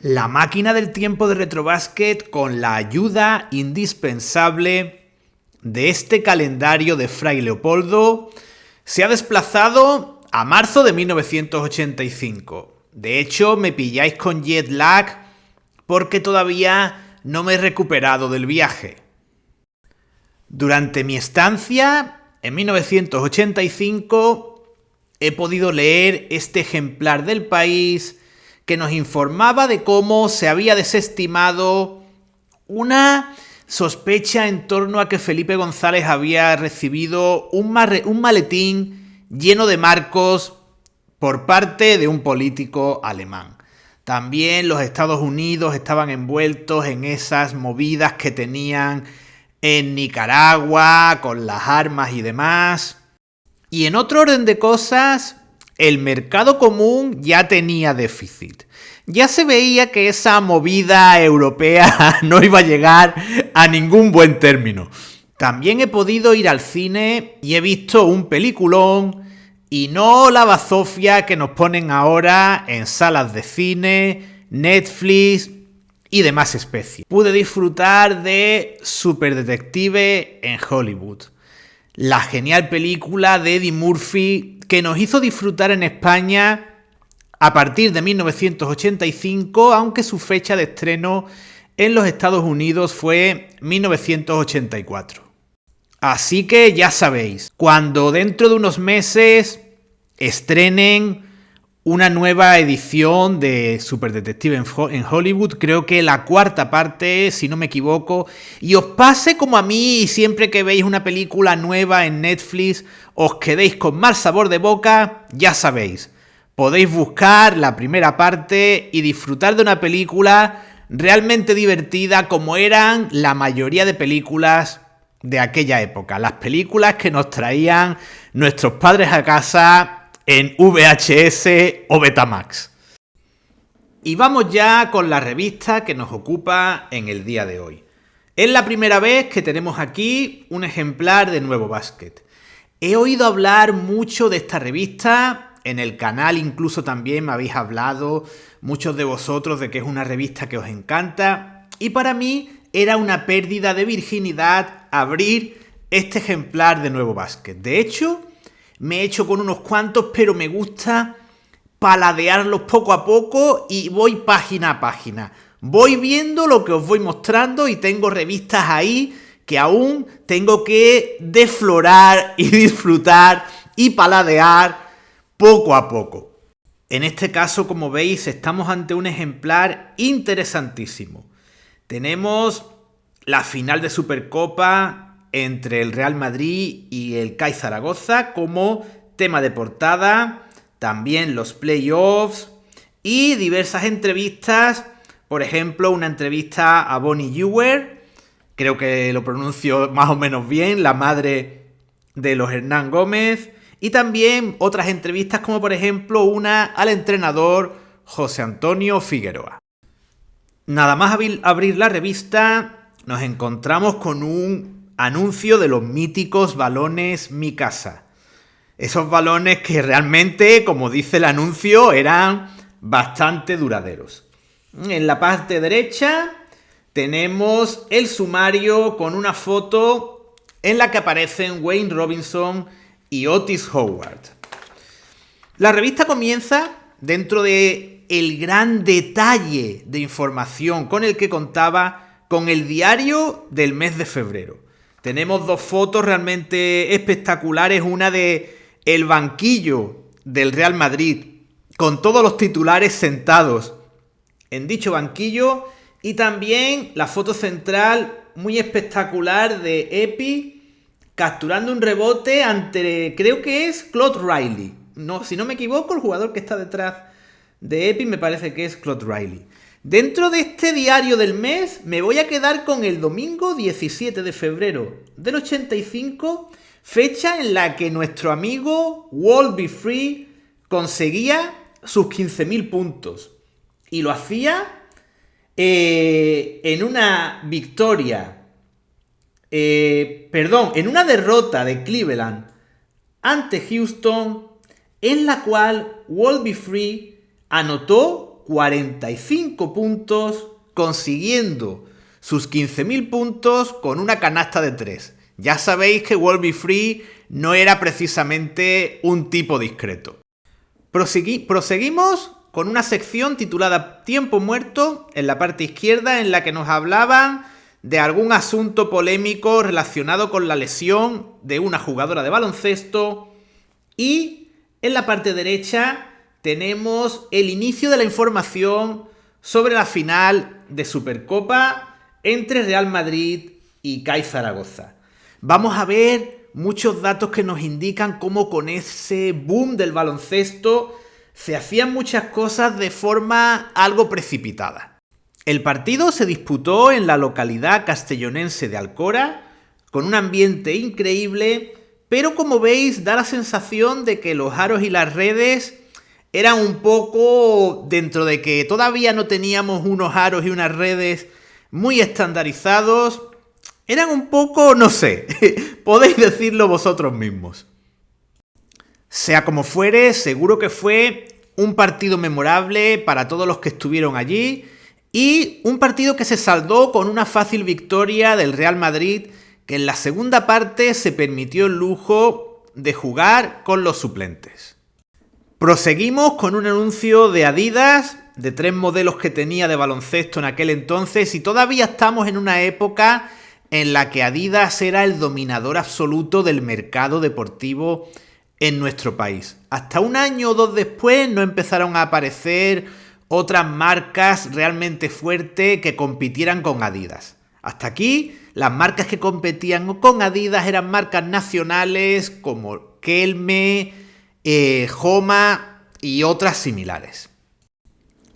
La máquina del tiempo de Retrobasket, con la ayuda indispensable de este calendario de Fray Leopoldo, se ha desplazado a marzo de 1985. De hecho, me pilláis con jet lag porque todavía no me he recuperado del viaje. Durante mi estancia en 1985 he podido leer este ejemplar del País que nos informaba de cómo se había desestimado una sospecha en torno a que Felipe González había recibido un maletín lleno de marcos por parte de un político alemán. También los Estados Unidos estaban envueltos en esas movidas que tenían en Nicaragua con las armas y demás. Y en otro orden de cosas, el mercado común ya tenía déficit. Ya se veía que esa movida europea no iba a llegar a ningún buen término. También he podido ir al cine y he visto un peliculón y no la bazofia que nos ponen ahora en salas de cine, Netflix y demás especies. Pude disfrutar de Superdetective en Hollywood, la genial película de Eddie Murphy que nos hizo disfrutar en España a partir de 1985, aunque su fecha de estreno en los Estados Unidos fue 1984. Así que ya sabéis, cuando dentro de unos meses estrenen una nueva edición de Superdetective en Hollywood, creo que la cuarta parte, si no me equivoco, y os pase como a mí y siempre que veis una película nueva en Netflix os quedéis con mal sabor de boca, ya sabéis, podéis buscar la primera parte y disfrutar de una película realmente divertida como eran la mayoría de películas de aquella época, las películas que nos traían nuestros padres a casa en VHS o Betamax. Y vamos ya con la revista que nos ocupa en el día de hoy. Es la primera vez que tenemos aquí un ejemplar de Nuevo Basket. He oído hablar mucho de esta revista, en el canal incluso también me habéis hablado muchos de vosotros de que es una revista que os encanta, y para mí era una pérdida de virginidad abrir este ejemplar de Nuevo Basket. De hecho, me he hecho con unos cuantos, pero me gusta paladearlos poco a poco y voy página a página. Voy viendo lo que os voy mostrando y tengo revistas ahí que aún tengo que deflorar y disfrutar y paladear poco a poco. En este caso, como veis, estamos ante un ejemplar interesantísimo. Tenemos la final de Supercopa entre el Real Madrid y el CAI Zaragoza como tema de portada, también los playoffs y diversas entrevistas, por ejemplo, una entrevista a Bonnie Ewer, creo que lo pronuncio más o menos bien, la madre de los Hernán Gómez, y también otras entrevistas como por ejemplo una al entrenador José Antonio Figueroa. Nada más abrir la revista nos encontramos con un anuncio de los míticos balones Mi Casa. Esos balones que realmente, como dice el anuncio, eran bastante duraderos. En la parte derecha tenemos el sumario con una foto en la que aparecen Wayne Robinson y Otis Howard. La revista comienza dentro de el gran detalle de información con el que contaba con el diario del mes de febrero. Tenemos dos fotos realmente espectaculares, una de el banquillo del Real Madrid, con todos los titulares sentados en dicho banquillo, y también la foto central muy espectacular de Epi capturando un rebote ante, creo que es Claude Riley. No, si no me equivoco, el jugador que está detrás de Epi me parece que es Claude Riley. Dentro de este diario del mes me voy a quedar con el domingo 17 de febrero del 85, fecha en la que nuestro amigo Walt Be Free conseguía sus 15.000 puntos. Y lo hacía en una victoria, en una derrota de Cleveland ante Houston, en la cual Walt Be Free anotó 45 puntos, consiguiendo sus 15.000 puntos con una canasta de 3. Ya sabéis que World Be Free no era precisamente un tipo discreto. Proseguimos con una sección titulada Tiempo Muerto en la parte izquierda, en la que nos hablaban de algún asunto polémico relacionado con la lesión de una jugadora de baloncesto, y en la parte derecha tenemos el inicio de la información sobre la final de Supercopa entre Real Madrid y CAI Zaragoza. Vamos a ver muchos datos que nos indican cómo con ese boom del baloncesto se hacían muchas cosas de forma algo precipitada. El partido se disputó en la localidad castellonense de Alcora, con un ambiente increíble, pero como veis da la sensación de que los aros y las redes eran un poco, dentro de que todavía no teníamos unos aros y unas redes muy estandarizados, eran un poco, no sé, podéis decirlo vosotros mismos. Sea como fuere, seguro que fue un partido memorable para todos los que estuvieron allí, y un partido que se saldó con una fácil victoria del Real Madrid, que en la segunda parte se permitió el lujo de jugar con los suplentes. Proseguimos con un anuncio de Adidas, de 3 modelos que tenía de baloncesto en aquel entonces, y todavía estamos en una época en la que Adidas era el dominador absoluto del mercado deportivo en nuestro país. Hasta un año o dos después no empezaron a aparecer otras marcas realmente fuertes que compitieran con Adidas. Hasta aquí, las marcas que competían con Adidas eran marcas nacionales como Kelme, Homa y otras similares.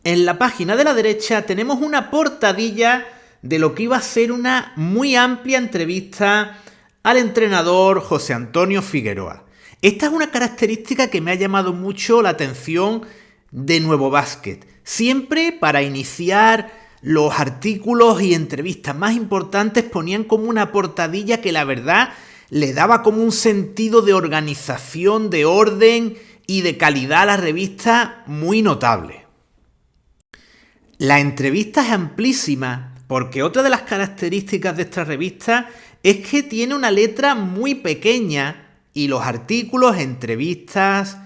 En la página de la derecha tenemos una portadilla de lo que iba a ser una muy amplia entrevista al entrenador José Antonio Figueroa. Esta es una característica que me ha llamado mucho la atención de Nuevo Básquet. Siempre para iniciar los artículos y entrevistas más importantes ponían como una portadilla que la verdad le daba como un sentido de organización, de orden y de calidad a la revista muy notable. La entrevista es amplísima porque otra de las características de esta revista es que tiene una letra muy pequeña y los artículos, entrevistas,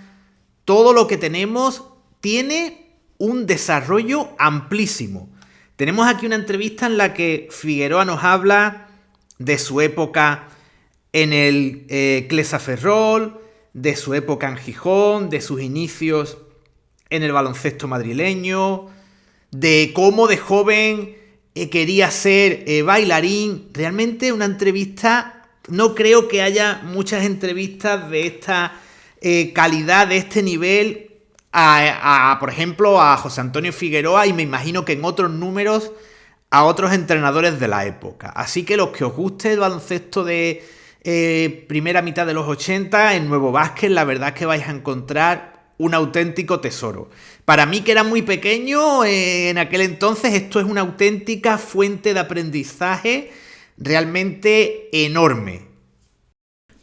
todo lo que tenemos tiene un desarrollo amplísimo. Tenemos aquí una entrevista en la que Figueroa nos habla de su época en el Clesa Ferrol, de su época en Gijón, de sus inicios en el baloncesto madrileño, de cómo de joven quería ser bailarín. Realmente una entrevista, no creo que haya muchas entrevistas de esta calidad, de este nivel, por ejemplo, a José Antonio Figueroa, y me imagino que en otros números a otros entrenadores de la época. Así que los que os guste el baloncesto de primera mitad de los 80, en Nuevo Básquet, la verdad es que vais a encontrar un auténtico tesoro. Para mí, que era muy pequeño en aquel entonces, esto es una auténtica fuente de aprendizaje realmente enorme.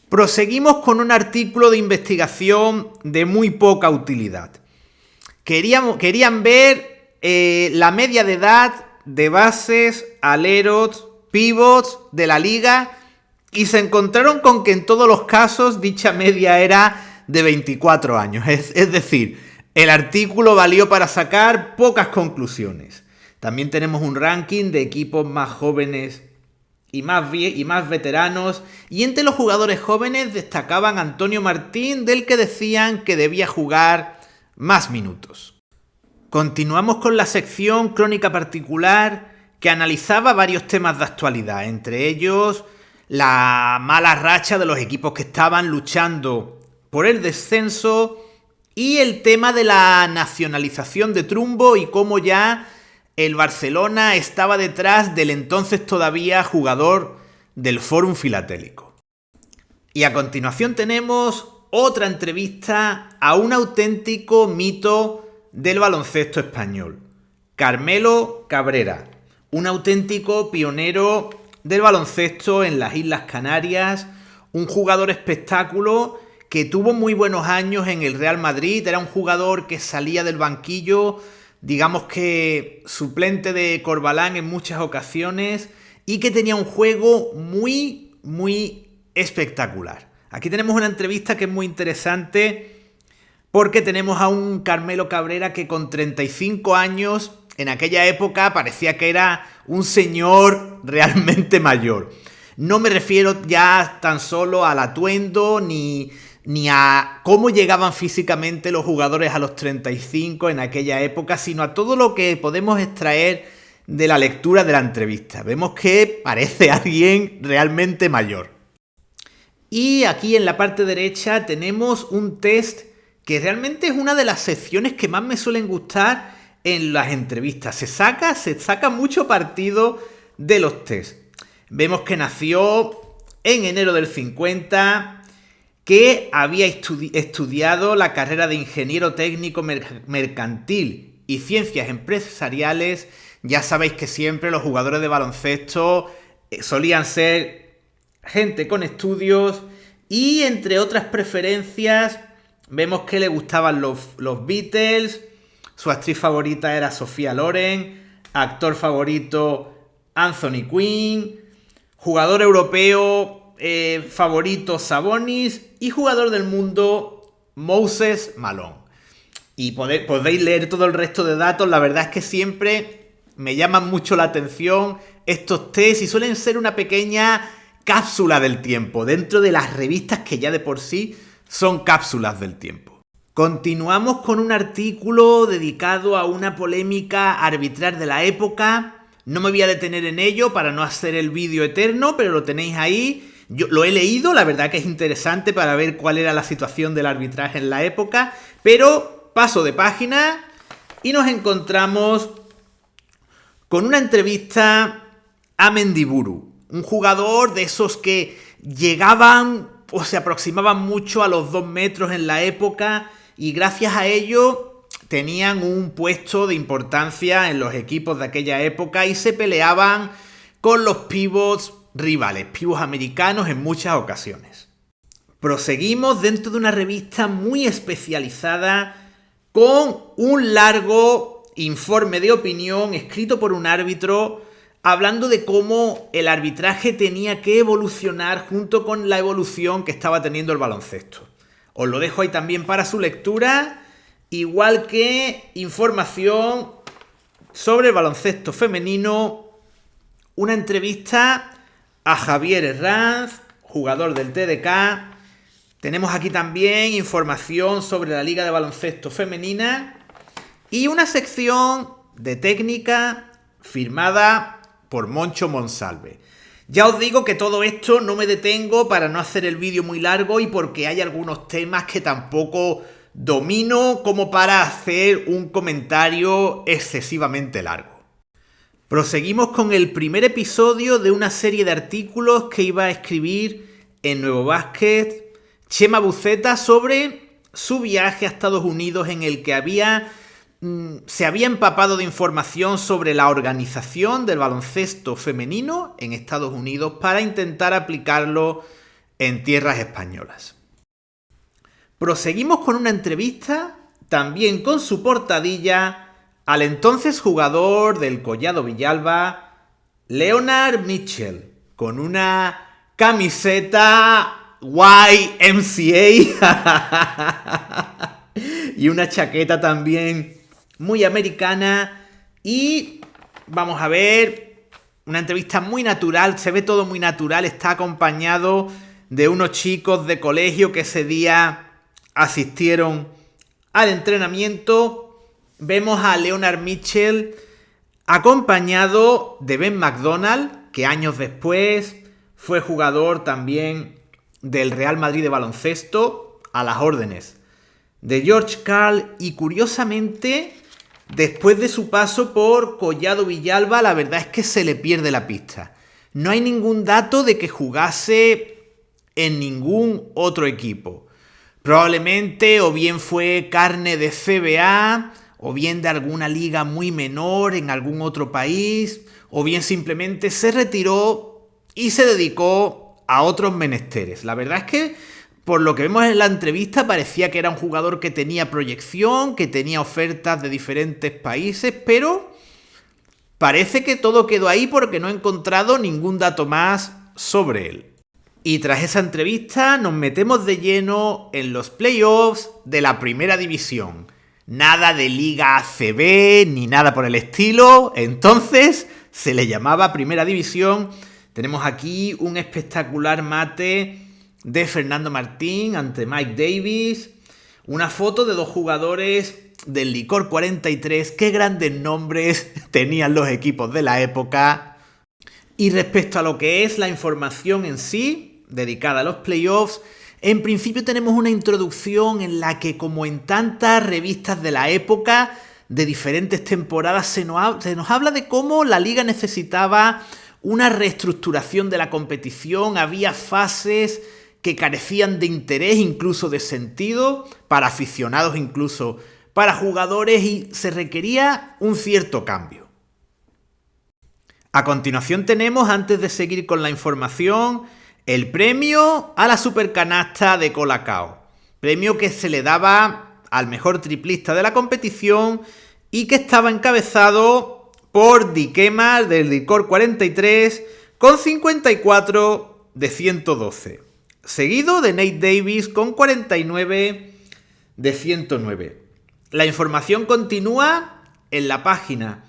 Proseguimos con un artículo de investigación de muy poca utilidad. Querían ver la media de edad de bases, aleros, pivots de la liga, y se encontraron con que en todos los casos dicha media era de 24 años. Es decir, el artículo valió para sacar pocas conclusiones. También tenemos un ranking de equipos más jóvenes y más veteranos, y entre los jugadores jóvenes destacaban Antonio Martín, del que decían que debía jugar más minutos. Continuamos con la sección Crónica Particular, que analizaba varios temas de actualidad, entre ellos la mala racha de los equipos que estaban luchando por el descenso y el tema de la nacionalización de Trumbo y cómo ya el Barcelona estaba detrás del entonces todavía jugador del Fórum Filatélico. Y a continuación tenemos otra entrevista a un auténtico mito del baloncesto español, Carmelo Cabrera, un auténtico pionero del baloncesto en las Islas Canarias, un jugador espectáculo que tuvo muy buenos años en el Real Madrid. Era un jugador que salía del banquillo digamos que suplente de Corbalán en muchas ocasiones y que tenía un juego muy, muy espectacular. Aquí tenemos una entrevista que es muy interesante porque tenemos a un Carmelo Cabrera que con 35 años, en aquella época parecía que era un señor realmente mayor. No me refiero ya tan solo al atuendo ni a cómo llegaban físicamente los jugadores a los 35 en aquella época, sino a todo lo que podemos extraer de la lectura de la entrevista. Vemos que parece alguien realmente mayor. Y aquí en la parte derecha tenemos un test que realmente es una de las secciones que más me suelen gustar en las entrevistas. Se saca mucho partido de los test. Vemos que nació en enero del 50, que había estudiado la carrera de ingeniero técnico mercantil y ciencias empresariales. Ya sabéis que siempre los jugadores de baloncesto solían ser gente con estudios y entre otras preferencias vemos que le gustaban los Beatles, su actriz favorita era Sofía Loren, actor favorito Anthony Quinn, jugador europeo favorito Sabonis y jugador del mundo Moses Malone. Y podéis leer todo el resto de datos. La verdad es que siempre me llaman mucho la atención estos test y suelen ser una pequeña cápsula del tiempo dentro de las revistas que ya de por sí son cápsulas del tiempo. Continuamos con un artículo dedicado a una polémica arbitral de la época. No me voy a detener en ello para no hacer el vídeo eterno, pero lo tenéis ahí. Yo lo he leído, la verdad que es interesante para ver cuál era la situación del arbitraje en la época, pero paso de página y nos encontramos con una entrevista a Mendiburu, un jugador de esos que llegaban o se aproximaban mucho a los 2 metros en la época y gracias a ello tenían un puesto de importancia en los equipos de aquella época y se peleaban con los pivots rivales, pivots americanos en muchas ocasiones. Proseguimos dentro de una revista muy especializada con un largo informe de opinión escrito por un árbitro hablando de cómo el arbitraje tenía que evolucionar junto con la evolución que estaba teniendo el baloncesto. Os lo dejo ahí también para su lectura, igual que información sobre el baloncesto femenino, una entrevista a Javier Herranz, jugador del TDK. Tenemos aquí también información sobre la Liga de Baloncesto Femenina y una sección de técnica firmada por Moncho Monsalve. Ya os digo que todo esto no me detengo para no hacer el vídeo muy largo y porque hay algunos temas que tampoco domino como para hacer un comentario excesivamente largo. Proseguimos con el primer episodio de una serie de artículos que iba a escribir en Nuevo Básquet Chema Buceta sobre su viaje a Estados Unidos en el que se había empapado de información sobre la organización del baloncesto femenino en Estados Unidos para intentar aplicarlo en tierras españolas. Proseguimos con una entrevista, también con su portadilla, al entonces jugador del Collado Villalba, Leonard Mitchell, con una camiseta YMCA y una chaqueta también muy americana. Y vamos a ver una entrevista muy natural, se ve todo muy natural, está acompañado de unos chicos de colegio que ese día asistieron al entrenamiento. Vemos a Leonard Mitchell acompañado de Ben McDonald, que años después fue jugador también del Real Madrid de baloncesto a las órdenes de George Karl, y curiosamente después de su paso por Collado Villalba la verdad es que se le pierde la pista. No hay ningún dato de que jugase en ningún otro equipo. Probablemente o bien fue carne de CBA, o bien de alguna liga muy menor en algún otro país, o bien simplemente se retiró y se dedicó a otros menesteres. La verdad es que Por lo que vemos en la entrevista, parecía que era un jugador que tenía proyección, que tenía ofertas de diferentes países, pero parece que todo quedó ahí porque no he encontrado ningún dato más sobre él. Y tras esa entrevista nos metemos de lleno en los playoffs de la primera división. Nada de Liga ACB ni nada por el estilo. Entonces se le llamaba Primera División. Tenemos aquí un espectacular mate de Fernando Martín ante Mike Davis. Una foto de dos jugadores del Licor 43. Qué grandes nombres tenían los equipos de la época. Y respecto a lo que es la información en sí, dedicada a los playoffs, en principio tenemos una introducción en la que, como en tantas revistas de la época, de diferentes temporadas, se nos habla de cómo la liga necesitaba una reestructuración de la competición, había fases que carecían de interés, incluso de sentido, para aficionados, incluso para jugadores, y se requería un cierto cambio. A continuación tenemos, antes de seguir con la información, el premio a la supercanasta de Colacao. Premio que se le daba al mejor triplista de la competición y que estaba encabezado por Dikema del Licor 43 con 54 de 112. Seguido de Nate Davis con 49 de 109. La información continúa en la página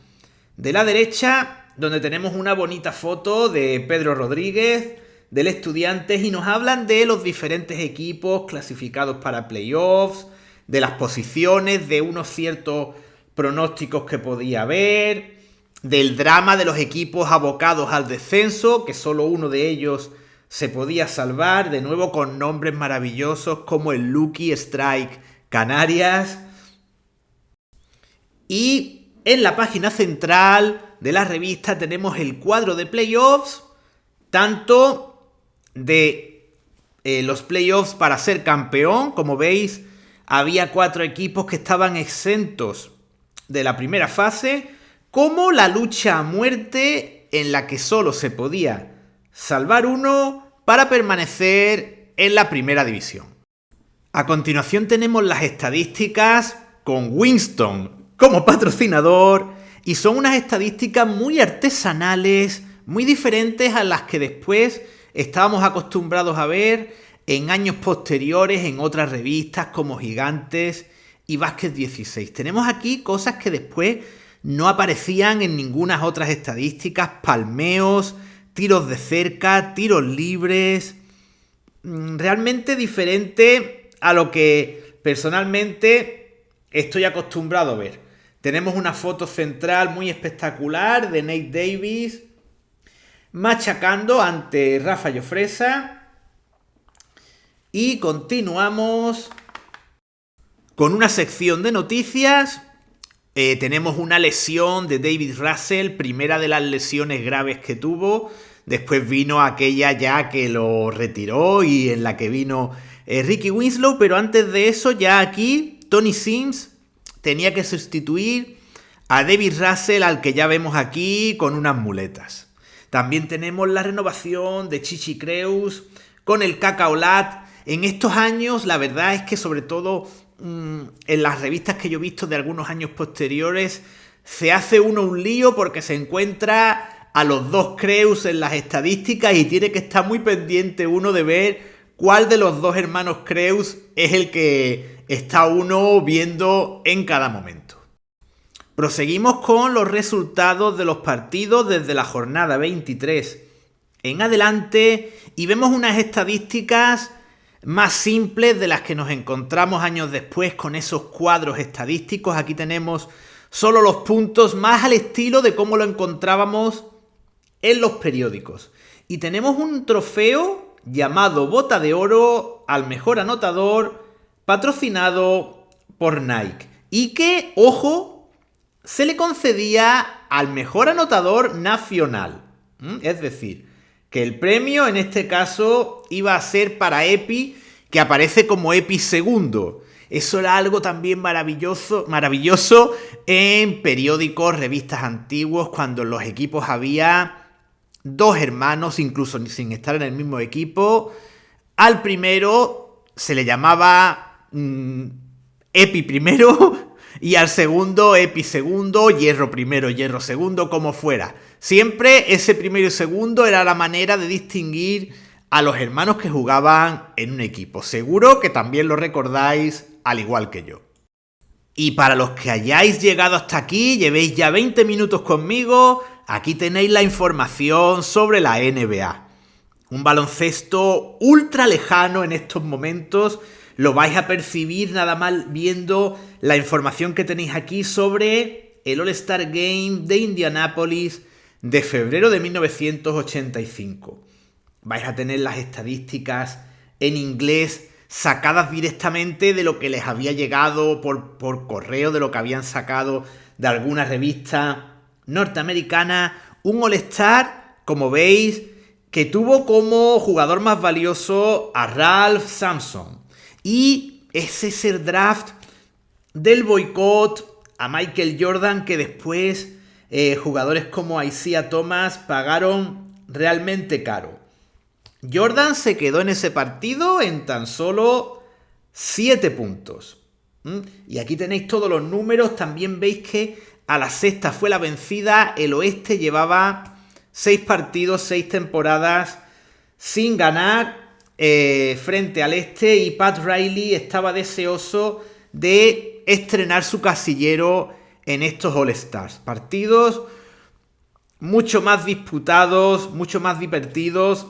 de la derecha, donde tenemos una bonita foto de Pedro Rodríguez, del Estudiantes, y nos hablan de los diferentes equipos clasificados para playoffs, de las posiciones, de unos ciertos pronósticos que podía haber, del drama de los equipos abocados al descenso, que solo uno de ellos se podía salvar, de nuevo con nombres maravillosos como el Lucky Strike Canarias. Y en la página central de la revista tenemos el cuadro de playoffs, tanto de los playoffs para ser campeón. Como veis, había 4 equipos que estaban exentos de la primera fase, como la lucha a muerte en la que solo se podía salvar uno para permanecer en la primera división. A continuación tenemos las estadísticas con Winston como patrocinador, y son unas estadísticas muy artesanales, muy diferentes a las que después estábamos acostumbrados a ver en años posteriores en otras revistas como Gigantes y Básquet 16. Tenemos aquí cosas que después no aparecían en ninguna otras estadísticas: palmeos, tiros de cerca, tiros libres. Realmente diferente a lo que personalmente estoy acostumbrado a ver. Tenemos una foto central muy espectacular de Nate Davis machacando ante Rafa Llofresa. Y continuamos con una sección de noticias. Tenemos una lesión de David Russell, primera de las lesiones graves que tuvo. Después vino aquella ya que lo retiró y en la que vino Ricky Winslow. Pero antes de eso, ya aquí Tony Sims tenía que sustituir a David Russell, al que ya vemos aquí con unas muletas. También tenemos la renovación de Chichi Creus con el Cacaolat. En estos años, la verdad es que sobre todo en las revistas que yo he visto de algunos años posteriores, se hace uno un lío porque se encuentra a los dos Creus en las estadísticas y tiene que estar muy pendiente uno de ver cuál de los dos hermanos Creus es el que está uno viendo en cada momento. Proseguimos con los resultados de los partidos desde la jornada 23 en adelante y vemos unas estadísticas más simples de las que nos encontramos años después con esos cuadros estadísticos. Aquí tenemos solo los puntos, más al estilo de cómo lo encontrábamos en los periódicos. Y tenemos un trofeo llamado Bota de Oro al mejor anotador, patrocinado por Nike, y que, ojo, se le concedía al mejor anotador nacional. Es decir, que el premio en este caso iba a ser para Epi, que aparece como Epi segundo. Eso era algo también maravilloso en periódicos, revistas antiguos, cuando en los equipos había dos hermanos, incluso sin estar en el mismo equipo. Al primero se le llamaba EPI primero y al segundo EPI segundo, hierro primero, hierro segundo, como fuera. Siempre ese primero y segundo era la manera de distinguir a los hermanos que jugaban en un equipo. Seguro que también lo recordáis al igual que yo. Y para los que hayáis llegado hasta aquí, llevéis ya 20 minutos conmigo, aquí tenéis la información sobre la NBA. Un baloncesto ultra lejano en estos momentos. Lo vais a percibir nada más viendo la información que tenéis aquí sobre el All-Star Game de Indianápolis de febrero de 1985. Vais a tener las estadísticas en inglés sacadas directamente de lo que les había llegado por correo, de lo que habían sacado de alguna revista norteamericana. Un All-Star, como veis, que tuvo como jugador más valioso a Ralph Sampson. Y es ese draft del boicot a Michael Jordan que después jugadores como Isaiah Thomas pagaron realmente caro. Jordan se quedó en ese partido en tan solo 7 puntos. Y aquí tenéis todos los números. También veis que a la sexta fue la vencida. El oeste llevaba 6 partidos, 6 temporadas sin ganar frente al este. Y Pat Riley estaba deseoso de estrenar su casillero en estos All-Stars. Partidos mucho más disputados, mucho más divertidos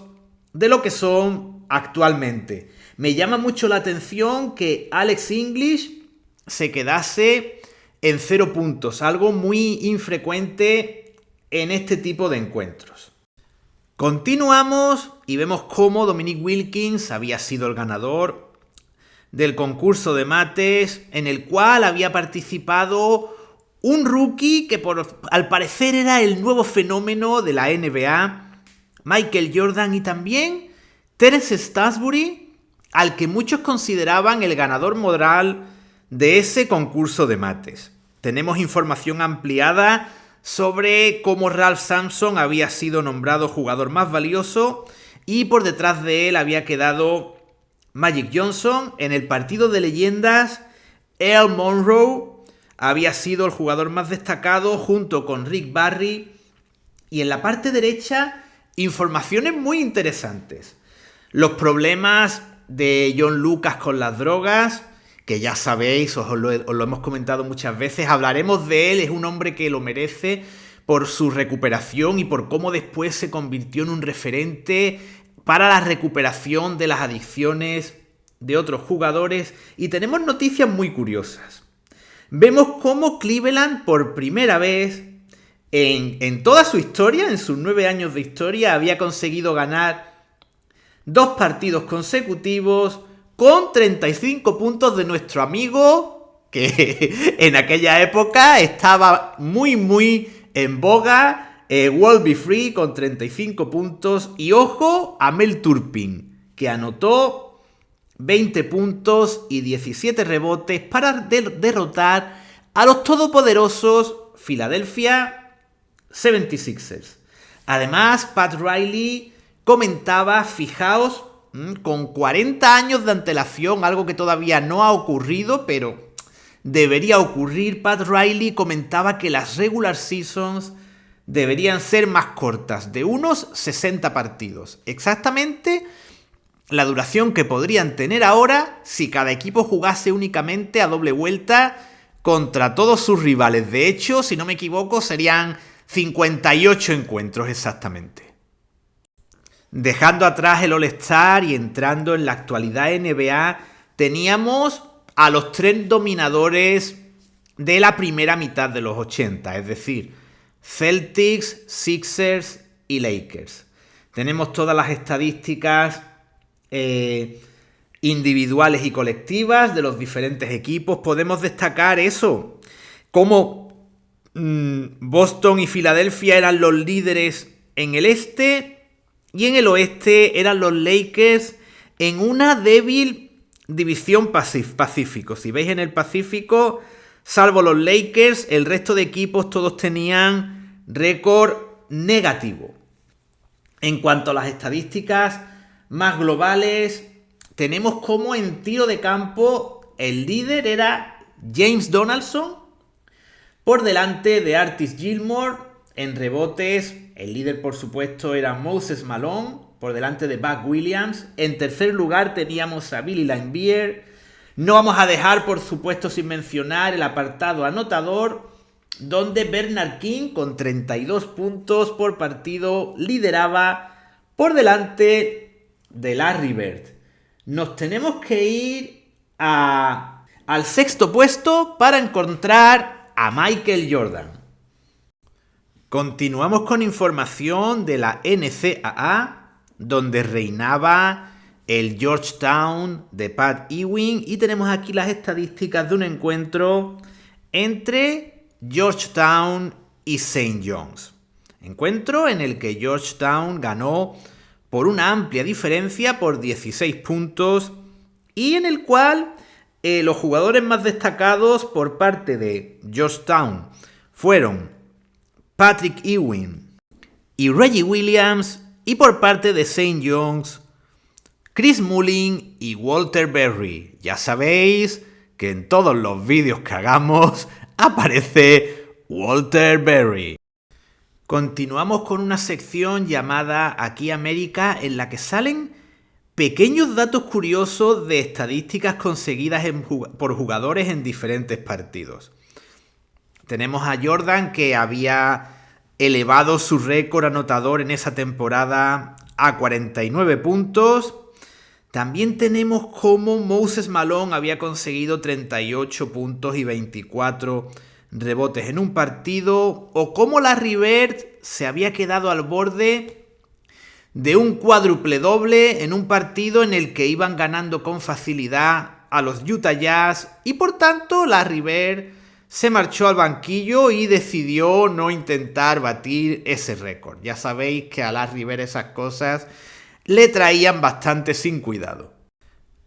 de lo que son actualmente. Me llama mucho la atención que Alex English se quedase en 0 puntos, algo muy infrecuente en este tipo de encuentros. Continuamos y vemos cómo Dominique Wilkins había sido el ganador del concurso de mates en el cual había participado un rookie que al parecer era el nuevo fenómeno de la NBA, Michael Jordan, y también Terence Stansbury, al que muchos consideraban el ganador moral de ese concurso de mates. Tenemos información ampliada sobre cómo Ralph Sampson había sido nombrado jugador más valioso y por detrás de él había quedado Magic Johnson. En el partido de leyendas, Earl Monroe había sido el jugador más destacado junto con Rick Barry. Y en la parte derecha, informaciones muy interesantes. Los problemas de John Lucas con las drogas, que ya sabéis, os lo hemos comentado muchas veces, hablaremos de él, es un hombre que lo merece por su recuperación y por cómo después se convirtió en un referente para la recuperación de las adicciones de otros jugadores. Y tenemos noticias muy curiosas. Vemos cómo Cleveland por primera vez en toda su historia, en sus 9 años de historia, había conseguido ganar 2 partidos consecutivos con 35 puntos de nuestro amigo, que en aquella época estaba muy en boga, Walt Be Free con 35 puntos. Y ojo a Mel Turpin, que anotó 20 puntos y 17 rebotes para derrotar a los todopoderosos Philadelphia 76ers. Además, Pat Riley comentaba, fijaos, con 40 años de antelación, algo que todavía no ha ocurrido, pero debería ocurrir. Pat Riley comentaba que las regular seasons deberían ser más cortas, de unos 60 partidos. Exactamente la duración que podrían tener ahora si cada equipo jugase únicamente a doble vuelta contra todos sus rivales. De hecho, si no me equivoco, serían 58 encuentros exactamente. Dejando atrás el All-Star y entrando en la actualidad NBA, teníamos a los 3 dominadores de la primera mitad de los 80, es decir, Celtics, Sixers y Lakers. Tenemos todas las estadísticas individuales y colectivas de los diferentes equipos. Podemos destacar eso, cómo Boston y Filadelfia eran los líderes en el este y en el oeste eran los Lakers en una débil división Pacífico. Si veis en el Pacífico, salvo los Lakers, el resto de equipos todos tenían récord negativo. En cuanto a las estadísticas más globales, tenemos como en tiro de campo el líder era James Donaldson, por delante de Artis Gilmore. En rebotes, el líder por supuesto era Moses Malone, por delante de Buck Williams. En tercer lugar teníamos a Billy Laimbeer. No vamos a dejar por supuesto sin mencionar el apartado anotador, donde Bernard King con 32 puntos por partido lideraba por delante de Larry Bird. Nos tenemos que ir al sexto puesto para encontrar a Michael Jordan. Continuamos con información de la NCAA, donde reinaba el Georgetown de Pat Ewing, y tenemos aquí las estadísticas de un encuentro entre Georgetown y St. John's. Encuentro en el que Georgetown ganó por una amplia diferencia, por 16 puntos, y en el cual los jugadores más destacados por parte de Georgetown fueron Patrick Ewing y Reggie Williams, y por parte de St. John's, Chris Mullin y Walter Berry. Ya sabéis que en todos los vídeos que hagamos aparece Walter Berry. Continuamos con una sección llamada Aquí América, en la que salen pequeños datos curiosos de estadísticas conseguidas por jugadores en diferentes partidos. Tenemos a Jordan, que había elevado su récord anotador en esa temporada a 49 puntos. También tenemos cómo Moses Malone había conseguido 38 puntos y 24 rebotes en un partido, o cómo Larry Bird se había quedado al borde de un cuádruple doble en un partido en el que iban ganando con facilidad a los Utah Jazz, y por tanto Larry Bird se marchó al banquillo y decidió no intentar batir ese récord. Ya sabéis que a Larry Bird esas cosas le traían bastante sin cuidado.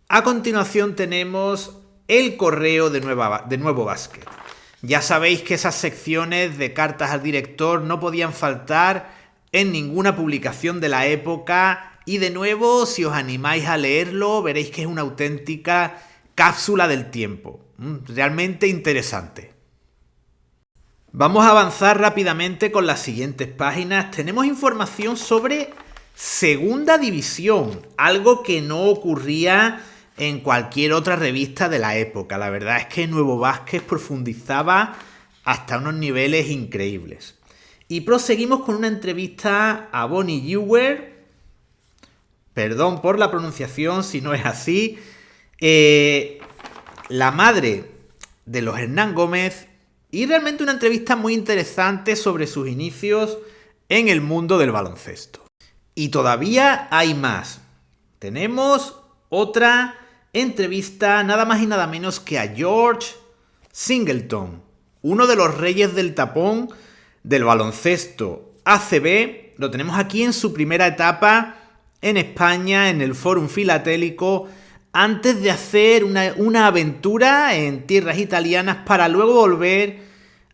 A continuación tenemos el correo de Nuevo Básquet. Ya sabéis que esas secciones de cartas al director no podían faltar en ninguna publicación de la época, y de nuevo, si os animáis a leerlo, veréis que es una auténtica cápsula del tiempo. Realmente interesante. Vamos a avanzar rápidamente con las siguientes páginas. Tenemos información sobre Segunda División, algo que no ocurría en cualquier otra revista de la época. La verdad es que Nuevo Básquet profundizaba hasta unos niveles increíbles. Y proseguimos con una entrevista a Bonnie Ewer. Perdón por la pronunciación si no es así. La madre de los Hernán Gómez. Y realmente una entrevista muy interesante sobre sus inicios en el mundo del baloncesto. Y todavía hay más. Tenemos otra entrevista nada más y nada menos que a George Singleton, uno de los reyes del tapón del baloncesto ACB. Lo tenemos aquí en su primera etapa en España, en el Fórum Filatélico, antes de hacer una aventura en tierras italianas para luego volver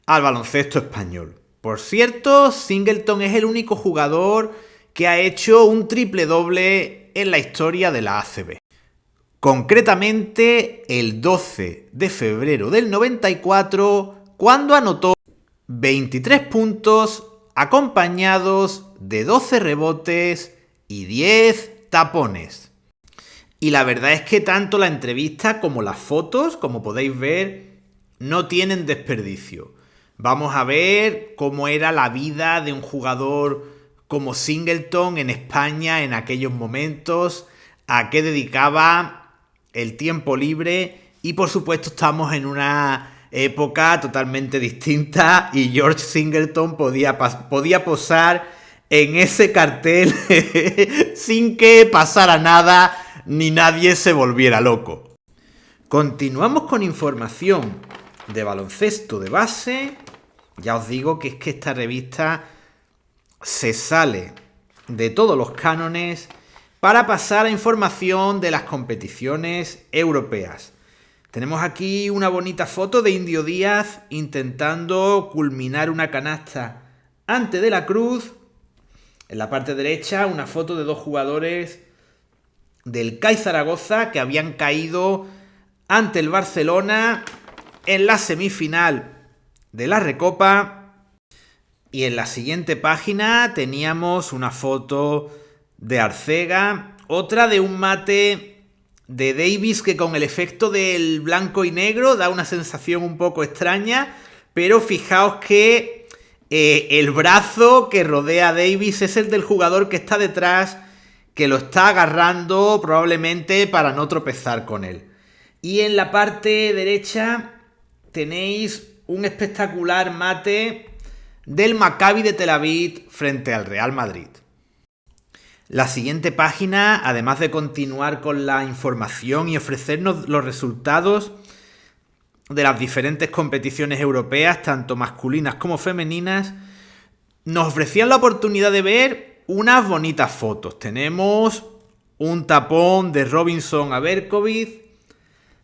al baloncesto español. Por cierto, Singleton es el único jugador que ha hecho un triple doble en la historia de la ACB. Concretamente el 12 de febrero del 94, cuando anotó 23 puntos acompañados de 12 rebotes y 10 tapones. Y la verdad es que tanto la entrevista como las fotos, como podéis ver, no tienen desperdicio. Vamos a ver cómo era la vida de un jugador como Singleton en España en aquellos momentos, a qué dedicaba el tiempo libre, y por supuesto estamos en una época totalmente distinta y George Singleton podía posar en ese cartel sin que pasara nada ni nadie se volviera loco. Continuamos con información de baloncesto de base. Ya os digo que es que esta revista se sale de todos los cánones para pasar a información de las competiciones europeas. Tenemos aquí una bonita foto de Indio Díaz intentando culminar una canasta ante De la Cruz. En la parte derecha, una foto de dos jugadores del CAI Zaragoza, que habían caído ante el Barcelona en la semifinal de la Recopa. Y en la siguiente página teníamos una foto de Arcega, otra de un mate de Davis que con el efecto del blanco y negro da una sensación un poco extraña, pero fijaos que el brazo que rodea a Davis es el del jugador que está detrás, que lo está agarrando probablemente para no tropezar con él. Y en la parte derecha tenéis un espectacular mate del Maccabi de Tel Aviv frente al Real Madrid. La siguiente página, además de continuar con la información y ofrecernos los resultados de las diferentes competiciones europeas, tanto masculinas como femeninas, nos ofrecían la oportunidad de ver unas bonitas fotos. Tenemos un tapón de Robinson a Berkovic,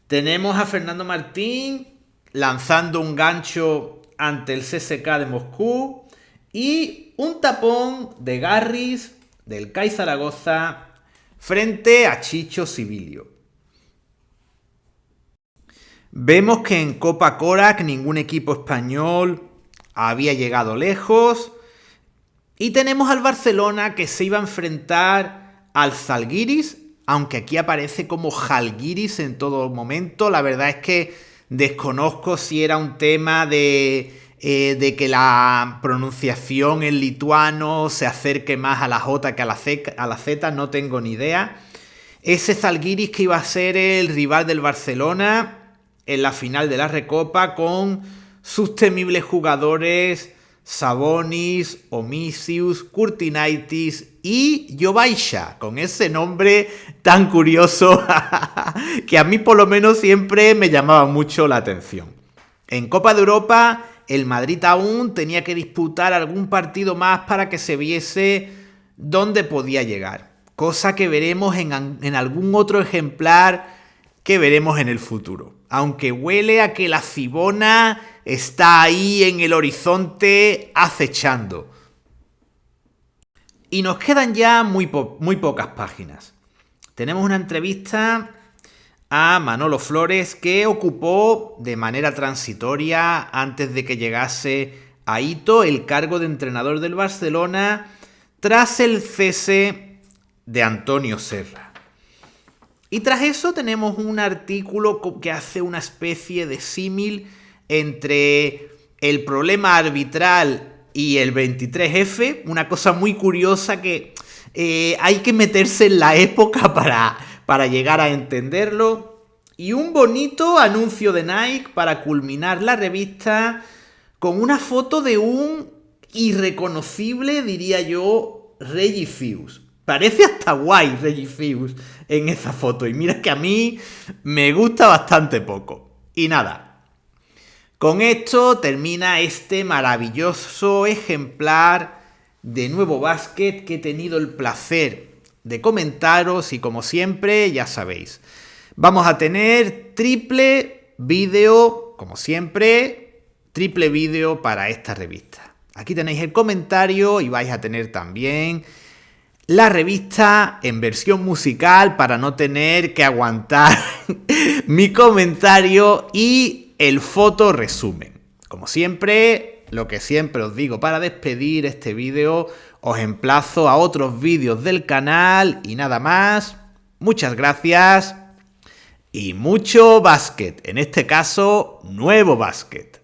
tenemos a Fernando Martín lanzando un gancho ante el CSKA de Moscú y un tapón de Garris del CAI Zaragoza frente a Chicho Sibilio. Vemos que en Copa Korak ningún equipo español había llegado lejos y tenemos al Barcelona que se iba a enfrentar al Zalgiris, aunque aquí aparece como Zalgiris en todo momento. La verdad es que desconozco si era un tema de que la pronunciación en lituano se acerque más a la J que a la Z, no tengo ni idea. Ese Zalgiris que iba a ser el rival del Barcelona en la final de la Recopa con sus temibles jugadores Sabonis, Omisius, Kurtinaitis y Jovaiša, con ese nombre tan curioso que a mí por lo menos siempre me llamaba mucho la atención. En Copa de Europa el Madrid aún tenía que disputar algún partido más para que se viese dónde podía llegar, cosa que veremos en algún otro ejemplar que veremos en el futuro. Aunque huele a que la Cibona está ahí en el horizonte acechando. Y nos quedan ya muy pocas páginas. Tenemos una entrevista a Manolo Flores, que ocupó de manera transitoria, antes de que llegase a Ito, el cargo de entrenador del Barcelona tras el cese de Antonio Serra. Y tras eso tenemos un artículo que hace una especie de símil entre el problema arbitral y el 23F, una cosa muy curiosa que hay que meterse en la época para llegar a entenderlo, y un bonito anuncio de Nike para culminar la revista con una foto de un irreconocible, diría yo, Reggie Fils. Parece hasta guay Reggie Fils en esa foto, y mira que a mí me gusta bastante poco. Y nada, con esto termina este maravilloso ejemplar de Nuevo Básquet que he tenido el placer de comentaros, y como siempre, ya sabéis, vamos a tener triple vídeo, como siempre, triple vídeo para esta revista. Aquí tenéis el comentario y vais a tener también la revista en versión musical para no tener que aguantar mi comentario, y el foto resumen. Como siempre, lo que siempre os digo para despedir este vídeo, os emplazo a otros vídeos del canal y nada más. Muchas gracias y mucho básquet, en este caso, Nuevo Básquet.